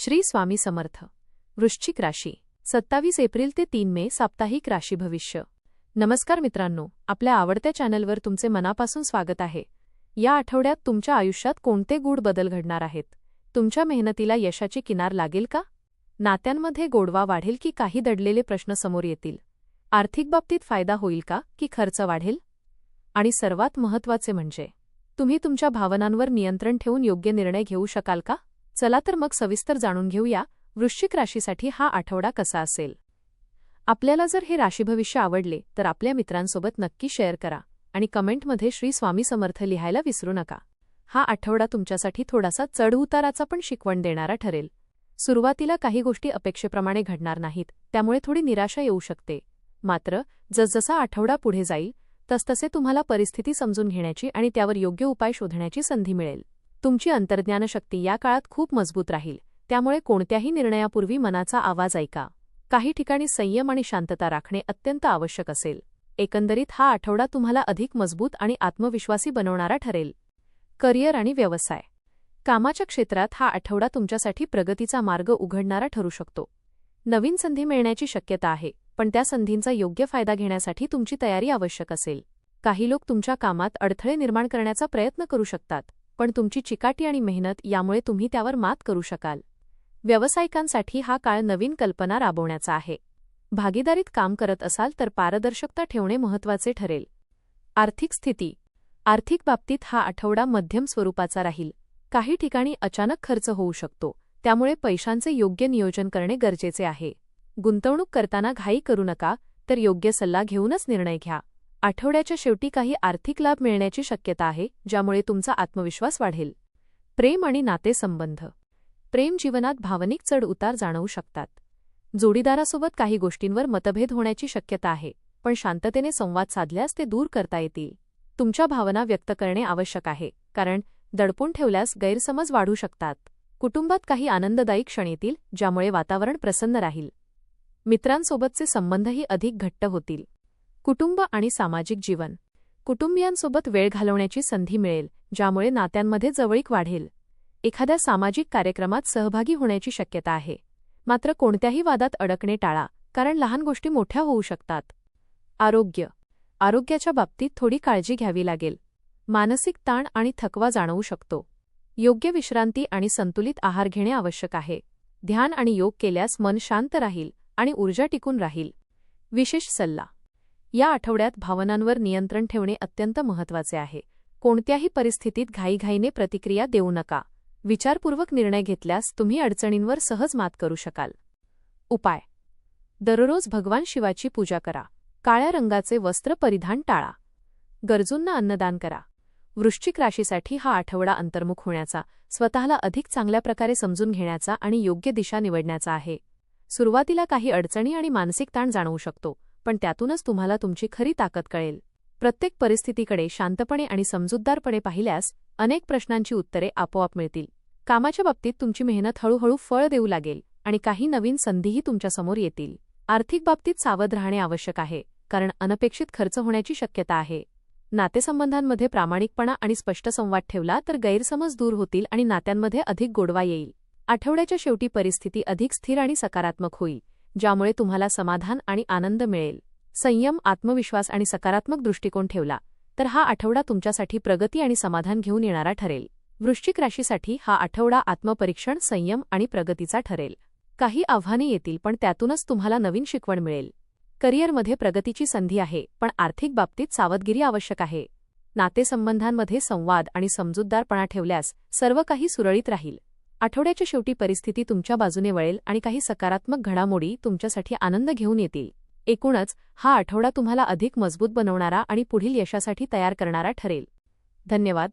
श्री स्वामी समर्थ. वृश्चिक राशी 27 एप्रिल ते 3 मे साप्ताहिक राशी भविष्य. नमस्कार मित्रांनो, आपल्या आवडत्या चॅनलवर तुमचे मनापासून स्वागत आहे. या आठवड्यात तुमच्या आयुष्यात कोणते गूढ बदल घडणार आहेत? तुमच्या मेहनतीला यशाची किनार लागेल का? नात्यांमध्ये गोडवा वाढेल की काही दडलेले प्रश्न समोर येतील? आर्थिक बाबतीत फायदा होईल का की खर्च वाढेल? आणि सर्वात महत्त्वाचे म्हणजे तुम्ही तुमच्या भावनांवर नियंत्रण ठेवून योग्य निर्णय घेऊ शकाल का? चला तर मग सविस्तर जाणून घेऊया वृश्चिक राशीसाठी हा आठवडा कसा असेल. आपल्याला जर हे राशीभविष्य आवडले तर आपल्या मित्रांसोबत नक्की शेअर करा आणि कमेंटमध्ये श्री स्वामी समर्थ लिहायला विसरू नका. हा आठवडा तुमच्यासाठी थोडासा चढउताराचा पण शिकवण देणारा ठरेल. सुरुवातीला काही गोष्टी अपेक्षेप्रमाणे घडणार नाहीत, त्यामुळे थोडी निराशा येऊ शकते. मात्र जसजसा आठवडा पुढे जाईल तसतसे तुम्हाला परिस्थिती समजून घेण्याची आणि त्यावर योग्य उपाय शोधण्याची संधी मिळेल. तुमची अंतर्ज्ञानशक्ती या काळात खूप मजबूत राहील, त्यामुळे कोणत्याही निर्णयापूर्वी मनाचा आवाज ऐका. काही ठिकाणी संयम आणि शांतता राखणे अत्यंत आवश्यक असेल. एकंदरीत हा आठवडा तुम्हाला अधिक मजबूत आणि आत्मविश्वासी बनवणारा ठरेल. करिअर आणि व्यवसाय. कामाच्या क्षेत्रात हा आठवडा तुमच्यासाठी प्रगतीचा मार्ग उघडणारा ठरू शकतो. नवीन संधी मिळण्याची शक्यता आहे, पण त्या संधींचा योग्य फायदा घेण्यासाठी तुमची तयारी आवश्यक असेल. काही लोक तुमच्या कामात अडथळे निर्माण करण्याचा प्रयत्न करू शकतात, पण तुमची चिकाटी आणि मेहनत यामुळे तुम्ही त्यावर मात करू शकाल. व्यावसायिकांसाठी हा काळ नवीन कल्पना राबवण्याचा आहे. भागीदारीत काम करत असाल तर पारदर्शकता ठेवणे महत्त्वाचे ठरेल. आर्थिक स्थिती. आर्थिक बाबतीत हा आठवडा मध्यम स्वरूपाचा राहील. काही ठिकाणी अचानक खर्च होऊ शकतो, त्यामुळे पैशांचे योग्य नियोजन करणे गरजेचे आहे. गुंतवणूक करताना घाई करू नका, तर योग्य सल्ला घेऊनच निर्णय घ्या. आठवड्याच्या शेवटी काही आर्थिक लाभ मिळण्याची शक्यता आहे, ज्यामुळे तुमचा आत्मविश्वास वाढेल. प्रेम आणि नातेसंबंध. प्रेम जीवनात भावनिक चढ-उतार जाणवू शकतात. जोडीदारासोबत काही गोष्टींवर मतभेद होण्याची शक्यता आहे, पण शांततेने संवाद साधल्यास ते दूर करता येतील. तुमच्या भावना व्यक्त करणे आवश्यक आहे, कारण दडपून ठेवल्यास गैरसमज वाढू शकतात. कुटुंबात काही आनंददायी क्षण येतील, ज्यामुळे वातावरण प्रसन्न राहील. मित्रांसोबतचे संबंधही अधिक घट्ट होतील. कुटुंब आणि सामाजिक जीवन. कुटुंबियांसोबत वेळ घालवण्याची संधी मिळेल, ज्यामुळे नात्यांमध्ये जवळीक वाढेल. एखाद्या सामाजिक कार्यक्रमात सहभागी होण्याची शक्यता आहे. मात्र कोणत्याही वादात अडकणे टाळा, कारण लहान गोष्टी मोठ्या होऊ शकतात. आरोग्य. आरोग्याच्या बाबतीत थोडी काळजी घ्यावी लागेल. मानसिक ताण आणि थकवा जाणवू शकतो. योग्य विश्रांती आणि संतुलित आहार घेणे आवश्यक आहे. ध्यान आणि योग केल्यास मन शांत राहील आणि ऊर्जा टिकून राहील. विशेष सल्ला. या आठवड्यात भावनांवर नियंत्रण ठेवणे अत्यंत महत्त्वाचे आहे. कोणत्याही परिस्थितीत घाईघाईने प्रतिक्रिया देऊ नका. विचारपूर्वक निर्णय घेतल्यास तुम्ही अडचणींवर सहज मात करू शकाल. उपाय. दररोज भगवान शिवाची पूजा करा. काळ्या रंगाचे वस्त्र परिधान टाळा. गरजूंना अन्नदान करा. वृश्चिक राशीसाठी हा आठवडा अंतर्मुख होण्याचा, स्वतःला अधिक चांगल्या प्रकारे समजून घेण्याचा आणि योग्य दिशा निवडण्याचा आहे. सुरुवातीला काही अडचणी आणि मानसिक ताण जाणवू शकतो, पण त्यातूनच तुम्हाला तुमची खरी ताकद कळेल. प्रत्येक परिस्थितीकडे शांतपणे आणि समजूतदारपणे पाहिल्यास अनेक प्रश्नांची उत्तरे आपोआप मिळतील. कामाच्या बाबतीत तुमची मेहनत हळूहळू फळ देऊ लागेल आणि काही नवीन संधीही तुमच्यासमोर येतील. आर्थिक बाबतीत सावध राहणे आवश्यक आहे, कारण अनपेक्षित खर्च होण्याची शक्यता आहे. नातेसंबंधांमध्ये प्रामाणिकपणा आणि स्पष्ट संवाद ठेवला तर गैरसमज दूर होतील आणि नात्यांमध्ये अधिक गोडवा येईल. आठवड्याच्या शेवटी परिस्थिती अधिक स्थिर आणि सकारात्मक होईल, ज्यामुळे तुम्हाला समाधान आणि आनंद मिळेल. संयम, आत्मविश्वास आणि सकारात्मक दृष्टिकोन ठेवला तर हा आठवडा तुमच्यासाठी प्रगती आणि समाधान घेऊन येणारा ठरेल. वृश्चिक राशीसाठी हा आठवडा आत्मपरीक्षण, संयम आणि प्रगतीचा ठरेल. काही आव्हाने येतील, पण त्यातूनच तुम्हाला नवीन शिकवण मिळेल. करिअरमध्ये प्रगतीची संधी आहे, पण आर्थिक बाबतीत सावधगिरी आवश्यक आहे. नातेसंबंधांमध्ये संवाद आणि समजूतदारपणा ठेवल्यास सर्व काही सुरळीत राहील. आठवड्याच्या शेवटी परिस्थिती तुमच्या बाजूने वळेल आणि काही सकारात्मक घडामोडी तुमच्यासाठी आनंद घेऊन येतील. एकूणच हा आठवडा तुम्हाला अधिक मजबूत बनवणारा आणि पुढील यशासाठी तयार करणारा ठरेल. धन्यवाद.